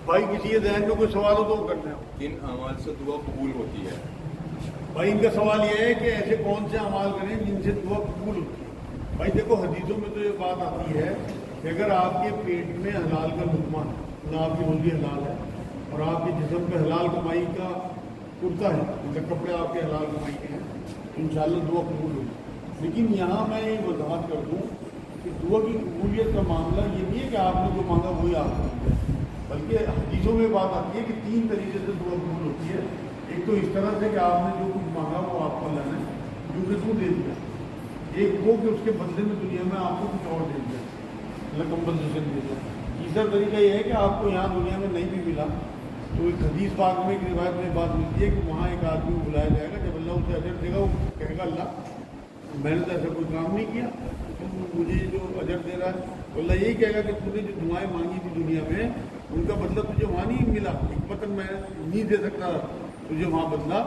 بھائی کسی کے ذہن میں کوئی سوال ہو تو وہ کرتے ہیں. کن اعمال سے دعا قبول ہوتی ہے؟ بھائی ان کا سوال یہ ہے کہ ایسے کون سے اعمال کریں جن سے دعا قبول ہوتی ہے. بھائی دیکھو حدیثوں میں تو یہ بات آتی ہے کہ اگر آپ کے پیٹ میں حلال کا لقمہ ہے، نہ آپ کی روزی حلال ہے، اور آپ کے جسم پہ حلال کمائی کا کرتا ہے، مطلب کپڑے آپ کے حلال کمائی کے ہیں، تو انشاءاللہ دعا قبول ہوگی. لیکن یہاں میں یہ وضاحت کر دوں کہ دعا کی قبولیت کا معاملہ یہ نہیں ہے کہ آپ نے جو مانگا وہی آپ کو مل جائے، بلکہ حدیثوں میں بات آتی ہے کہ 3 طریقے سے دعا قبول ہوتی ہے. ایک تو اس طرح سے کہ آپ نے جو کچھ مانگا وہ آپ کو اللہ نے جو کہ دے دیا. ایک وہ کہ اس کے بدلے میں دنیا میں آپ کو کچھ اور دے دیا، اللہ کمپنسیشن دے دیا. تیسرا طریقہ یہ ہے کہ آپ کو یہاں دنیا میں نہیں بھی ملا تو ایک حدیث پاک میں ایک روایت میں بات ملتی ہے کہ وہاں ایک آدمی کو بلایا جائے گا، جب اللہ اسے اجر دے گا وہ کہے گا اللہ میں نے تو ایسا کوئی کام نہیں کیا، تم مجھے جو اجر دے رہا ہے. تو اللہ یہی کہے گا کہ تم نے جو دعائیں مانگی تھی دنیا میں ان کا بدلہ تجھے وہاں نہیں ملا، حکمتاً میں نہیں دے سکتا تجھے وہاں بدلا،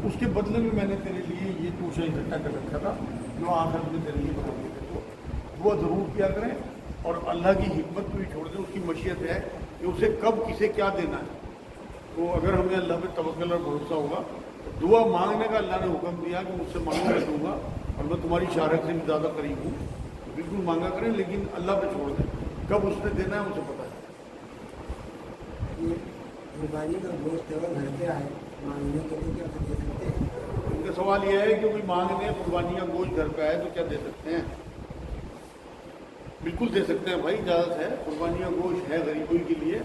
اس کے بدلے میں میں نے تیرے لیے یہ توشہ اکٹھا کر رکھا تھا جو آخر میں تیرے لیے بنا دیتے. تو دعا ضرور کیا کریں اور اللہ کی حکمت کو بھی چھوڑ دیں. اس کی مشیت ہے کہ اسے کب کسے کیا دینا ہے. تو اگر ہمیں اللہ پہ توکل اور بھروسہ ہوگا تو دعا مانگنے کا اللہ نے حکم دیا کہ مجھ سے مانگو میں دوں گا اور میں تمہاری شارک سے بھی زیادہ قریب ہوں، تو بالکل مانگا کریں، لیکن اللہ پہ چھوڑ دیں. کب اس نے دینا ہے اسے پتہ ہے. قربانی کا گوشت گھر پہ آئے مانگنے کے لیے کیا دے سکتے ہیں؟ ان کا سوال یہ ہے کہ کوئی مانگنے قربانی کا گوشت گھر پہ آئے تو کیا دے سکتے ہیں؟ بالکل دے سکتے ہیں بھائی، اجازت ہے. قربانی کا گوشت ہے غریبوں کے لیے،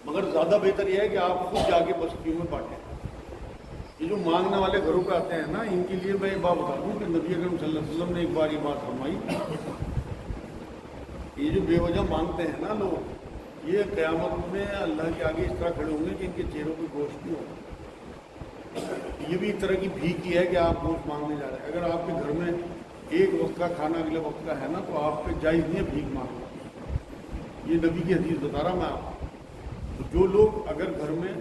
مگر زیادہ بہتر یہ ہے کہ آپ خود جا کے بستیوں میں بانٹیں. یہ جو مانگنے والے گھروں پہ آتے ہیں نا، ان کے لیے میں ایک بات بتا دوں کہ نبی اکرم صلی اللہ علیہ وسلم نے ایک بار یہ بات فرمائی، یہ جو بے وجہ مانگتے ہیں نا لوگ، یہ قیامت میں اللہ کے آگے اس طرح کھڑے ہوں گے کہ ان کے چہروں پہ گوشت نہیں ہوگا. یہ بھی ایک طرح کی بھیک کی ہے کہ آپ گوشت مانگنے جا رہے ہیں. اگر آپ کے گھر میں ایک وقت کا کھانا اگلے وقت کا ہے نا تو آپ پہ جائز نہیں ہے بھیک مانگنا. یہ نبی کی حدیث بتا رہا میں آپ کو. تو جو لوگ اگر گھر میں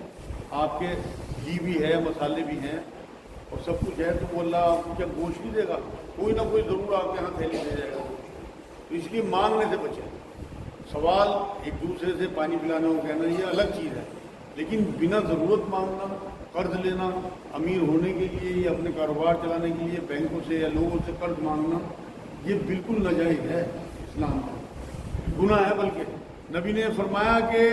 آپ کے گھی بھی ہے، مسالے بھی ہیں اور سب کچھ ہے، تو وہ اللہ آپ کو کیا گوشت نہیں دے گا؟ کوئی نہ کوئی ضرور آپ کے یہاں تھیلی دے جائے گا. تو اس لیے مانگنے سے بچیں. سوال ایک دوسرے سے پانی پلانا ہو کہنا یہ الگ چیز ہے، لیکن بنا ضرورت مانگنا، قرض لینا امیر ہونے کے لیے یا اپنے کاروبار چلانے کے لیے بینکوں سے یا لوگوں سے قرض مانگنا یہ بالکل ناجائز ہے. اسلام میں گناہ ہے. بلکہ نبی نے فرمایا کہ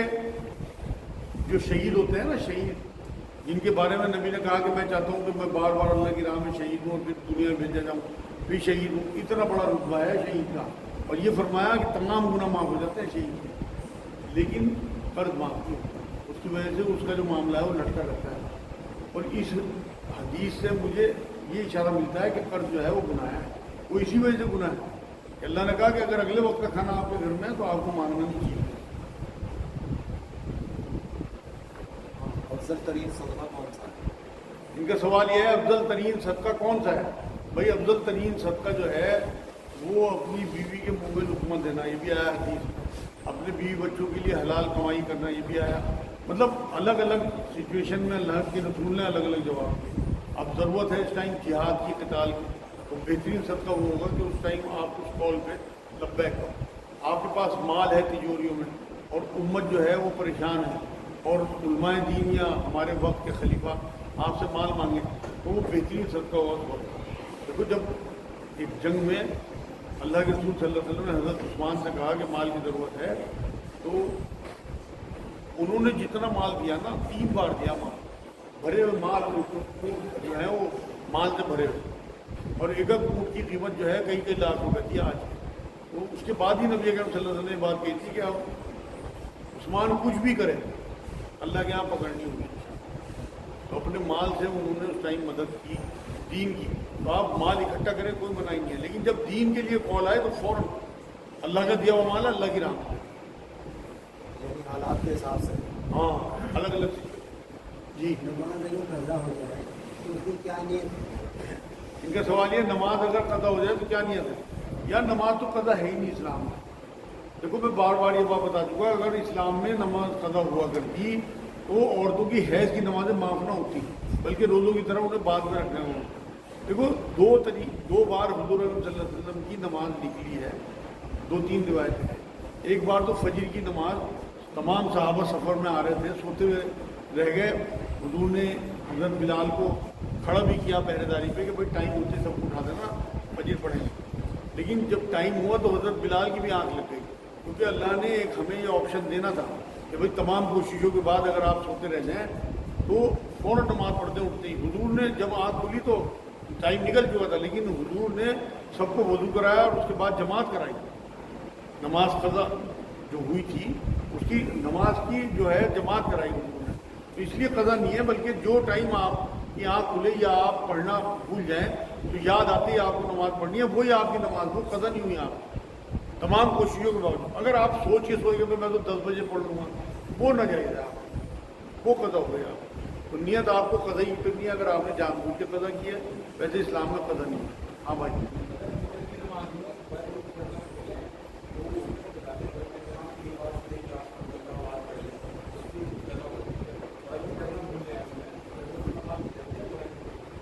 جو شہید ہوتے ہیں نا، شہید جن کے بارے میں نبی نے کہا کہ میں چاہتا ہوں کہ میں بار بار اللہ کی راہ میں شہید ہوں اور پھر دنیا میں بھیجا جاؤں پھر شہید ہوں، اتنا بڑا رتبہ ہے شہید کا. اور یہ فرمایا کہ تمام گناہ معاف ہو جاتے ہیں شہید کے، لیکن قرض معاف نہیں ہوتا. اس کی وجہ سے اس کا جو معاملہ ہے وہ لٹکا رہتا ہے. اور اس حدیث سے مجھے یہ اشارہ ملتا ہے کہ قرض جو ہے وہ گناہ ہے. وہ اسی وجہ سے گناہ ہے کہ اللہ نے کہا کہ اگر اگلے وقت کا کھانا آپ کے گھر میں ہے تو آپ کو مانگنا نہیں چاہیے. افضل ترین صدقہ کون سا ہے؟ ان کا سوال یہ ہے افضل ترین صدقہ کون سا ہے؟ بھائی افضل ترین صدقہ جو ہے وہ اپنی بیوی کے منہ میں لقمہ دینا، یہ بھی آیا حدیث. اپنے بیوی بچوں کے لیے حلال کمائی کرنا، یہ بھی آیا. مطلب الگ الگ سچویشن میں اللہ کے رسول نے الگ الگ جواب دیے. اب ضرورت ہے اس ٹائم جہاد کی، قتال کی، تو بہترین صدقہ وہ ہوگا کہ اس ٹائم آپ اس کال پہ لبیک ہو. آپ کے پاس مال ہے تجوریوں میں اور امت جو ہے وہ پریشان ہے اور علماء دین یا ہمارے وقت کے خلیفہ آپ سے مال مانگیں تو وہ بہترین صدقہ ہوگا. دیکھو جب ایک جنگ میں اللہ کے رسول صلی اللہ علیہ وسلم نے حضرت عثمان سے کہا کہ مال کی ضرورت ہے، تو انہوں نے جتنا مال دیا نا 3 بار دیا. مال بھرے ہوئے مال جو ہے وہ مال سے بھرے ہوئے، اور ایک اونٹ کی قیمت جو ہے کئی لاکھ روپے تھی آج. تو اس کے بعد ہی نبی اکرم صلی اللہ علیہ وسلم نے بات کہی تھی کہ اب عثمان کچھ بھی کرے اللہ کے یہاں پکڑنی ہوگی. تو اپنے مال سے انہوں نے اس ٹائم مدد کی دین کی. تو آپ مال اکٹھا کریں کوئی منع نہیں ہے، لیکن جب دین کے لیے کال آئے تو فوراً اللہ کا دیا ہوا مال اللہ کی راہ میں، یعنی حالات کے حساب سے. ہاں الگ الگ. جی نماز اگر قضا ہو جائے تو اس کی کیا نیت؟ ان کا سوال یہ نماز اگر قضا ہو جائے تو کیا نیت ہے؟ یار نماز تو قضا ہے ہی نہیں اسلام میں. دیکھو میں بار بار یہ بات بتا چکا، اگر اسلام میں نماز قضا ہوا کرتی تو عورتوں کی حیض کی نمازیں معاف نہ ہوتی، بلکہ روزوں کی طرح انہیں بعد میں رکھنا ہوں. دیکھو 2 بار حضور صلی اللہ علیہ وسلم کی نماز نکلی ہے، 2-3 روایتیں ہیں. ایک بار تو فجر کی نماز तमाम साहबा सफ़र में आ रहे थे, सोते हुए रह गए। हुजूर ने हज़रत बिलाल को खड़ा भी किया पहरेदारी पे कि भाई टाइम होते सबको उठा देना, फजर पढ़ेंगे। लेकिन जब टाइम हुआ तो हज़रत बिलाल की भी आँख लग गई, क्योंकि अल्लाह ने एक हमें ये ऑप्शन देना था कि भाई तमाम कोशिशों के बाद अगर आप सोते रह जाएँ तो फ़ौरन नमाज़ पढ़ते उठते ही। हुजूर ने जब आँख खुली तो टाइम निकल चुका था, लेकिन हुजूर ने सबको वज़ू कराया और उसके बाद जमात कराई। नमाज क़ज़ा जो हुई थी उसकी नमाज की जो है जमात कराई हुजूर ने। तो इसलिए क़ज़ा नहीं है, बल्कि जो टाइम आपकी आँख खुले या आप पढ़ना भूल जाएं तो याद आती है आपको नमाज़ पढ़नी है, वही आपकी नमाज हो, क़ज़ा नहीं हुई आप तमाम कोशिशों के बावजूद। अगर आप सोच के सोएंगे तो मैं तो 10 बजे पढ़ लूँगा, वो ना जाएगा आप, वो क़ज़ा हो गया। तो नियत आपको क़ज़ा ही करनी है अगर आपने जानबूझ के क़ज़ा किया। वैसे इस्लाम में क़ज़ा नहीं है। हाँ भाई,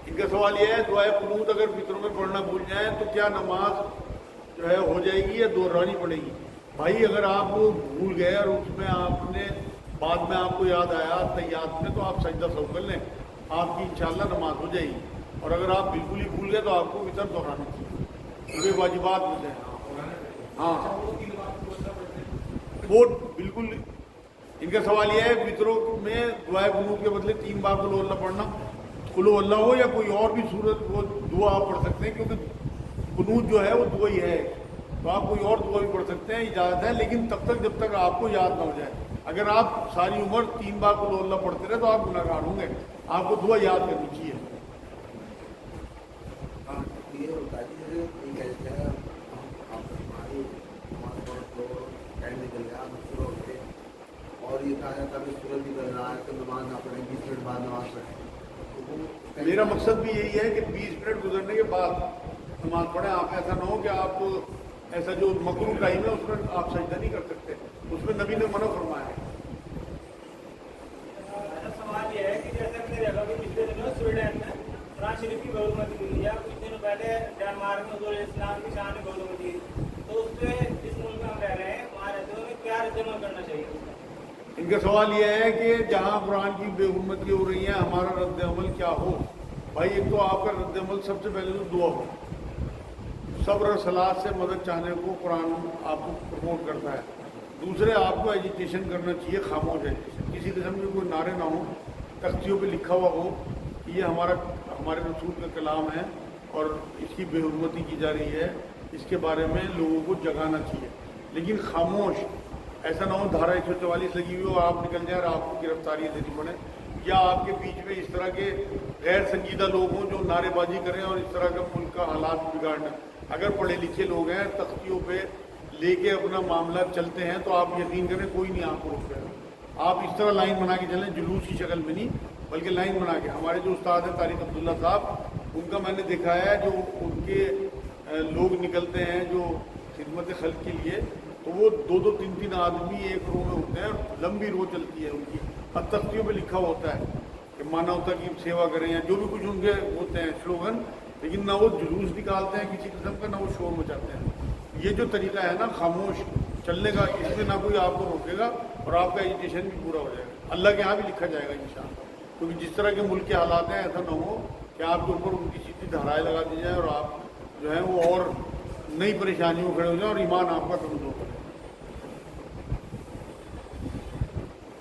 इनका सवाल यह है दुआए कुनूत अगर फित्रों में पढ़ना भूल जाए तो क्या नमाज जो है हो जाएगी या दोहरानी पड़ेगी? भाई अगर आप भूल गए और उसमें आपने बाद में आपको याद आया तैयार में, तो आप सजदा सौ कर लें, आपकी इंशाल्लाह नमाज हो जाएगी। और अगर आप बिल्कुल ही भूल गए तो आपको वितर दोहराना चाहिए, क्योंकि वाजिबात में से। हाँ, वो बिल्कुल। इनका सवाल यह है वितरों में दुआए कुनूत के बदले 3 बार कुल अल्लाह पढ़ना, कुल अल्लाह हो या कोई और भी सूरत वो दुआ आप पढ़ सकते हैं, क्योंकि कुनूत जो है वो दुआ ही है। तो आप कोई और दुआ भी पढ़ सकते हैं, इजाज़त है, लेकिन तब तक जब तक आपको याद ना हो जाए। अगर आप सारी उम्र 3 बार कुल अल्लाह पढ़ते रहे तो आप गुनहगार होंगे, आपको दुआ याद करनी चाहिए। ये होता है कि ये कहते हैं आप हमारी नमाज पढ़ो तो टाइम निकल गया, आप शुरू हो गए और ये कहा जाता है सूरज निकल रहा है तो नमाज ना पढ़ें, 20 मिनट बाद नमाज पढ़ें। तो मेरा मकसद भी यही है कि 20 मिनट गुजरने के बाद नमाज पढ़ें। आप ऐसा ना हो कि आप ऐसा जो मकरूह टाइम है उसमें आप सजदा नहीं कर सकते, उसमें नबी ने मना फरमाया है। सवाल ये है कि जैसे मेरे जगह पे पिछले दिनों स्वीडन में कुरान शरीफ की बहुमती मिली है, कुछ दिनों पहले डेनमार्क में हुजूर इस्लाम की शान में बहुमती, तो उससे इस मुल्क में हम रह रहे हैं, वहाँ रहते हुए क्या रद्दमल करना चाहिए? इनका सवाल यह है कि जहाँ कुरान की बेहुरमती हो रही है हमारा रद्द अमल क्या हो? भाई एक तो आपका रद्द अमल सबसे पहले तो दुआ हो, सब्र और सलाह से मदद चाहने को कुरान आपको प्रमोट करता है। दूसरे आपको एजुकेशन करना चाहिए, खामोश एजुकेशन, किसी किस्म के कोई नारे ना हो, तख्तियों पे लिखा हुआ हो कि ये हमारे रसूल का कलाम है और इसकी बेहुरमती की जा रही है, इसके बारे में लोगों को जगाना चाहिए। लेकिन खामोश, ऐसा ना हो धारा 144 लगी हुई हो आप निकल जाए और आपको गिरफ्तारी देनी पड़े, या आपके बीच में इस तरह के गैर संजीदा लोग हों जो नारेबाजी करें और इस तरह का मुल्क का हालात बिगाड़ना। अगर पढ़े लिखे लोग हैं, तख्तियों पे लेके अपना मामला चलते हैं, तो आप यकीन करें कोई नहीं आपको रोक रहा। आप इस तरह लाइन बना के चलें, जुलूस की शक्ल में नहीं, बल्कि लाइन बना के। हमारे जो उस्ताद हैं तारिक अब्दुल्ला साहब, उनका मैंने देखा है, जो उनके लोग निकलते हैं जो खिदमत खल्क के लिए, तो वो 2-2, 3-3 आदमी एक रो में होते हैं, लंबी रो चलती है उनकी, और तख्तियों पे लिखा होता है कि मानवता की सेवा करें या जो भी कुछ उनके होते हैं स्लोगन, लेकिन ना वो जुलूस निकालते हैं किसी किस्म का, ना वो शोर मचाते हैं। ये जो तरीका है ना खामोश चलने का, इसमें ना कोई आपको रोकेगा और आपका एजुकेशन भी पूरा हो जाएगा, अल्लाह के यहाँ भी लिखा जाएगा इंशाअल्लाह। क्योंकि जिस तरह के मुल्क के हालात हैं, ऐसा ना हो कि आपके ऊपर उनकी सीधी धाराएँ लगा दी जाए और आप जो है वो और नई परेशानियों में खड़े हो जाए और ईमान आपका कमजोर करे।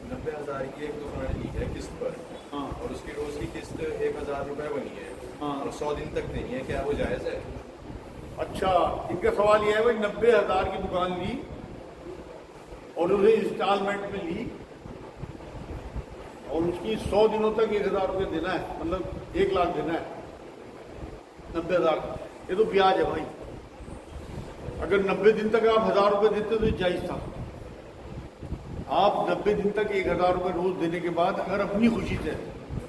90,000 की एक दुकान ली है किस्त पर, हाँ, और उसकी रोज की किस्त 1,000 रुपये बनी है, हाँ। और 100 दिन तक नहीं है, क्या वो जायज़ है? अच्छा, इनका सवाल यह है भाई 90,000 की दुकान ली और उसे इंस्टॉलमेंट में ली और उसकी 100 दिनों तक 1,000 रुपये देना है, मतलब 1 लाख देना है 90,000। ये तो ब्याज है भाई। अगर 90 दिन तक आप 1,000 रुपये देते तो ये जायज़ था। आप 90 दिन तक 1,000 रुपये रोज़ देने के बाद अगर अपनी खुशी से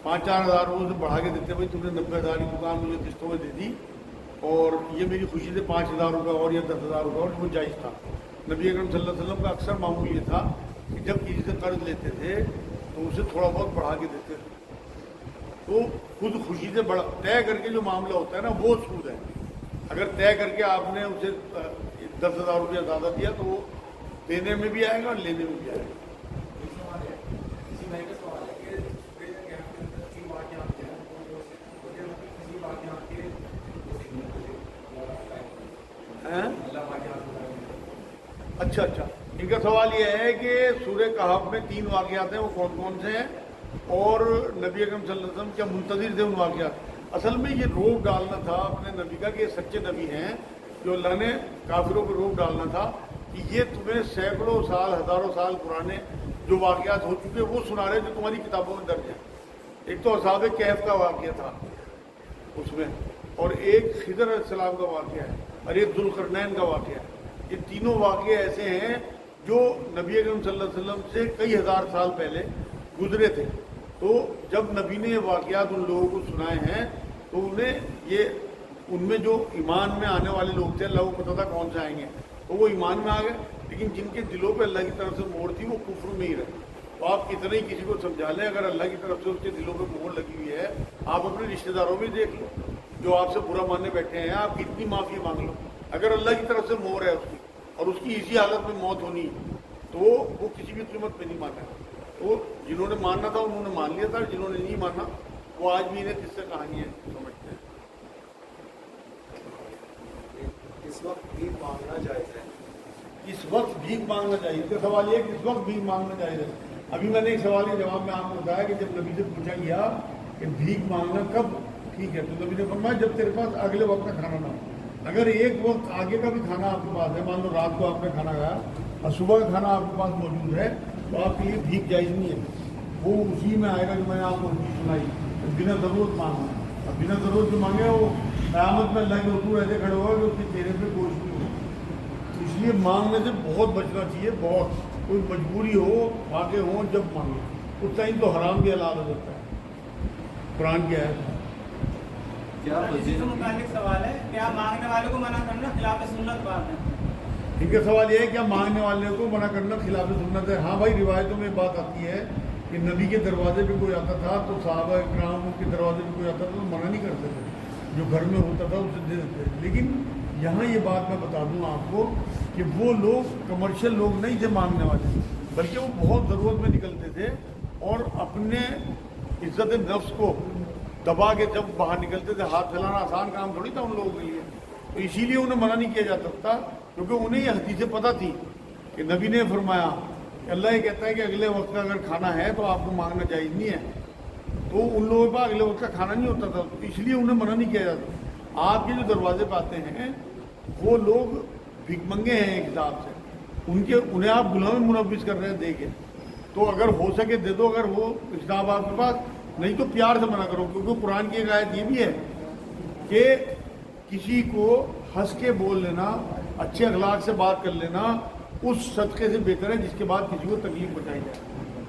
5-4 हज़ार रोज़ बढ़ा के देते, भाई तुमने 90,000 की दुकान मुझे किस्तों में दे दी और ये मेरी खुशी से 5,000 रुपये और या 10,000 रुपये और, वो जायज़ था। नबी अकरम सल्लल्लाहु अलैहि वसल्लम का अक्सर मामूल ये था कि जब किसी से कर्ज लेते थे तो उसे थोड़ा बहुत बढ़ा के देते थे। तो खुद खुशी से बड़ा तय करके जो मामला होता है ना, वो सूद है। अगर तय करके आपने उसे 10,000 रुपया ज़्यादा दिया तो वो देने में भी आएगा और लेने में भी आएगा। अच्छा अच्छा, इनका सवाल यह है कि सूरह कहफ में 3 वाक़यात हैं, वो कौन कौन से हैं, और नबी अकरम सल्लल्लाहु अलैहि वसल्लम क्या मुंतज़िर थे उन वाक़यात। असल में ये रोब डालना था अपने नबी का कि ये सच्चे नबी हैं, जो अल्लाह ने काफिरों को रोब डालना था कि ये तुम्हें सैकड़ों साल हज़ारों साल पुराने जो वाक़यात हो चुके वो सुना रहे जो तुम्हारी किताबों में दर्ज है। एक तो असहाब कहफ का वाक़या था उसमें, और एक खिदर अलैहिस्सलाम का वाक़या है, और एक जुल्करनैन का वाक़या है। ये तीनों वाक़ये ऐसे हैं जो नबी अकरम सल्लल्लाहु अलैहि वसल्लम से कई हज़ार साल पहले गुजरे थे। तो जब नबी ने ये वाक़यात उन लोगों को सुनाए हैं तो उन्हें ये उनमें जो ईमान में आने वाले लोग थे, अल्लाह को पता था कौन से आएंगे, तो वो ईमान में आ गए, लेकिन जिनके दिलों पे अल्लाह की तरफ से मोहर थी वो कुफ्र में ही रहे। तो आप कितने ही किसी को समझा लें, अगर अल्लाह की तरफ से उसके दिलों पे मोहर लगी हुई है, आप अपने रिश्तेदारों में देख लो जो आपसे बुरा मानने बैठे हैं, आप कितनी माफ़ी मांग लो, अगर अल्लाह की तरफ से मोहर है उसकी और उसकी इसी हालत में मौत होनी तो वो किसी भी कीमत पे नहीं माना। तो जिन्होंने मानना था उन्होंने मान लिया था, जिन्होंने नहीं माना वो आज भी इन्हें किससे कहानियाँ समझते हैं। इस वक्त भीख मांगना जायज़ है? इस वक्त भीख मांगना चाहिए, तो सवाल ये कि इस वक्त भीख मांगना चाहिए। अभी मैंने एक सवाल के जवाब में आपको बताया कि जब नबी से पूछा गया कि भीख मांगना कब ठीक है, तो नबी ने फरमाया जब तेरे पास अगले वक्त का खाना ना हो। अगर एक वक्त आगे का भी खाना आपके पास है, मान लो रात को आपने खाना खाया और सुबह का खाना आपके पास मौजूद है, तो आपके लिए भीख जायज़ नहीं है। वो उसी में आएगा जो मैंने आपको हदीस सुनाई, तो बिना ज़रूरत मांगना। अब बिना ज़रूरत जो मांगे वो क़यामत में अल्लाह के हुजूर ऐसे खड़े होगा कि उसके चेहरे पे गोश्त नहीं होगा। इसलिए मांगने से बहुत बचना चाहिए, बहुत। कोई मजबूरी हो, वाक़े हो, जब मांगे उस टाइम तो हराम भी हलाल हो जाता है। कुरान की आयत है। क्या इसी से मुताल्लिक सवाल है, क्या मांगने वाले को मना करना खिलाफ सुन्नत बात है? इनका सवाल यह है क्या मांगने वाले को मना करना खिलाफ सुन्नत है? हाँ भाई, रिवायतों में बात आती है कि नबी के दरवाजे पे कोई आता था तो सहाबा इकराम के दरवाजे पे कोई आता था तो मना नहीं करते थे, जो घर में होता था उसे दे देते थे। लेकिन यहाँ ये बात मैं बता दूँ आपको कि वो लोग कमर्शियल लोग नहीं थे मांगने वाले, बल्कि वो बहुत ज़रूरत में निकलते थे और अपने इज्जत नफ्स को दबा के जब बाहर निकलते थे। हाथ फैलाना आसान काम थोड़ी था उन लोगों के लिए, तो इसीलिए उन्हें मना नहीं किया जा सकता, क्योंकि उन्हें ये हदीसें पता थी कि नबी ने फरमाया कि अल्लाह ये कहता है कि अगले वक्त का अगर खाना है तो आपको मांगना जायज़ नहीं है। तो उन लोगों के पास अगले वक्त का खाना नहीं होता था, तो इसलिए उन्हें मना नहीं किया जाता। आपके जो दरवाजे पर आते हैं वो लोग भिखमंगे हैं एक हिसाब से, उन्हें आप गुलाम मुनव्विस कर रहे हैं देखे, तो अगर हो सके दे दो, अगर वो हिसाब आपके पास नहीं तो प्यार से मना करो। क्योंकि कुरान की एक आयत ये भी है कि किसी को हंस के बोल लेना, अच्छे अखलाक से बात कर लेना उस सदक़े से बेहतर है जिसके बाद किसी को तकलीफ पहुँचाई जाए।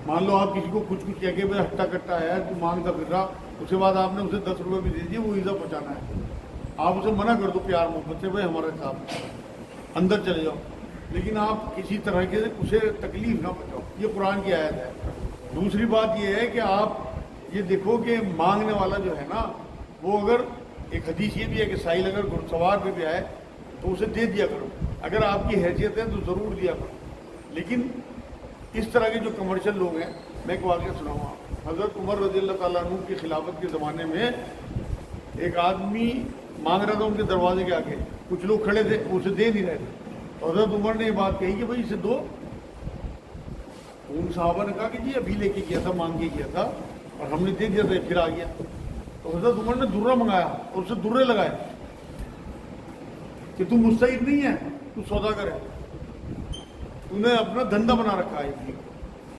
मान लो आप किसी को कुछ कह के भाई हट्टा कट्टा है, तू मांगता फिर रहा, उसके बाद आपने उसे 10 रुपये भी दे दिए, वो ईज़ा पहुँचाना है, आप उसे मना कर दो प्यार मोहब्बत से, भाई हमारे साथ अंदर चले जाओ, लेकिन आप किसी तरह के उसे तकलीफ ना पहुँचाओ। ये कुरान की आयत है। दूसरी बात ये है कि आप ये देखो कि मांगने वाला जो है ना, वो अगर एक हदीस ये भी है कि साहिल अगर घुड़सवार पे भी आए तो उसे दे दिया करो, अगर आपकी हैसियत है तो ज़रूर दिया करो। लेकिन इस तरह के जो कमर्शियल लोग हैं, मैं एक वाक़या सुनाऊँ आप। हज़रत उमर रज़ियल्लाहु ताला अन्हु की खिलाफत के ज़माने में एक आदमी मांग रहा था उनके दरवाजे के आगे, कुछ लोग खड़े थे, उसे दे नहीं रहे थे। तो हज़रत उमर ने ये बात कही कि भाई इसे दो। उन साहबा ने कहा कि जी अभी लेके गया था, मांग के गया था और हमने दे दिया था, फिर आ गया। तो हज़रत उमर ने दुर्रा मंगाया और उसे दुर्रे लगाए कि तू मुस्तहिक नहीं है, तू सौदागर है, तूने अपना धंधा बना रखा है।